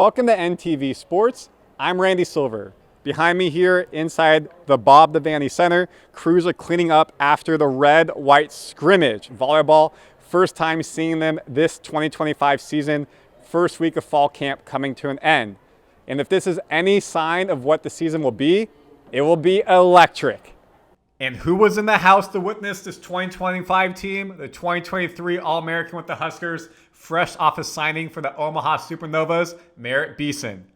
Welcome to NTV Sports. I'm Randy Silver. Behind me here inside the Bob Devaney Center, crews are cleaning up after the Red-White Scrimmage volleyball. First time seeing them this 2025 season. First week of fall camp coming to an end. And if this is any sign of what the season will be, it will be electric. And who was in the house to witness this 2025 team? The 2023 All-American with the Huskers, fresh off a signing for the Omaha Supernovas, Merritt Beason.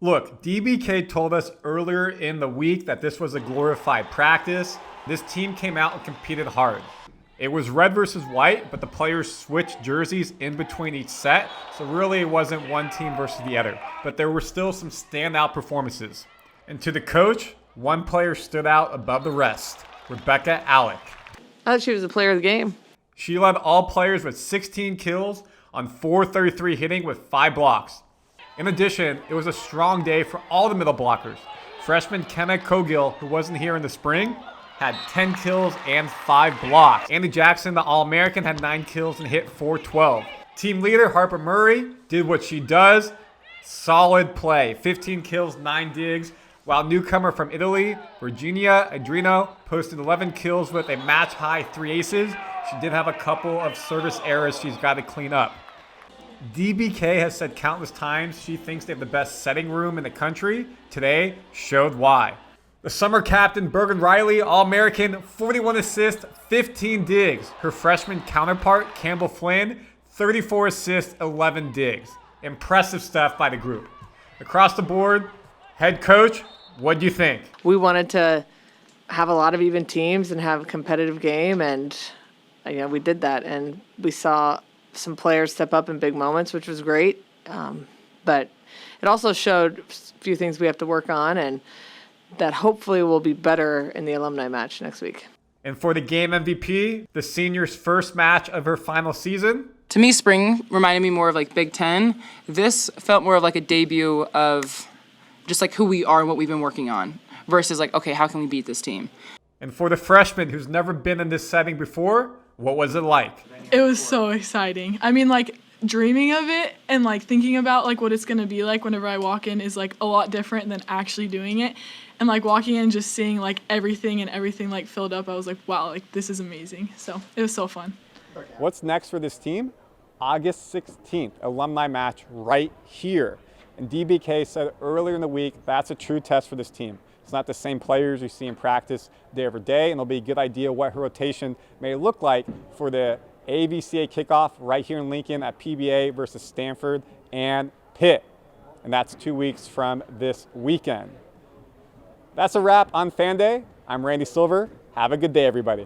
Look, DBK told us earlier in the week that this was a glorified practice. This team came out and competed hard. It was red versus white, but the players switched jerseys in between each set, so really it wasn't one team versus the other. But there were still some standout performances. And to the coach, one player stood out above the rest, Bekka Allick. I thought she was the player of the game. She led all players with 16 kills on 433 hitting with 5 blocks. In addition, it was a strong day for all the middle blockers. Freshman Kenna Cogill, who wasn't here in the spring, had 10 kills and 5 blocks. Andi Jackson, the All-American, had 9 kills and hit 412. Team leader Harper Murray did what she does. Solid play, 15 kills, 9 digs. While newcomer from Italy, Virginia Adrino, posted 11 kills with a match-high 3 aces. She did have a couple of service errors she's got to clean up. DBK has said countless times she thinks they have the best setting room in the country. Today showed why. The summer captain, Bergen Riley, All-American, 41 assists, 15 digs. Her freshman counterpart, Campbell Flynn, 34 assists, 11 digs. Impressive stuff by the group. Across the board, head coach, what do you think? We wanted to have a lot of even teams and have a competitive game, and we did that. And we saw some players step up in big moments, which was great. But it also showed a few things we have to work on, and that hopefully will be better in the alumni match next week. And for the game MVP, the senior's first match of her final season. To me, spring reminded me more of like Big Ten. This felt more of like a debut of just like who we are and what we've been working on versus like, okay, how can we beat this team? And for the freshman who's never been in this setting before, what was it like? It was so exciting. I mean, like, dreaming of it and like thinking about like what it's going to be like whenever I walk in is like a lot different than actually doing it. And like walking in, just seeing like everything like filled up, I was like, wow, like this is amazing. So it was so fun. What's next for this team? August 16th, alumni match right here. And DBK said earlier in the week, that's a true test for this team. It's not the same players you see in practice day over day, and it'll be a good idea what her rotation may look like for the AVCA kickoff right here in Lincoln at PBA versus Stanford and Pitt. And that's 2 weeks from this weekend. That's a wrap on Fan Day. I'm Randy Silver. Have a good day, everybody.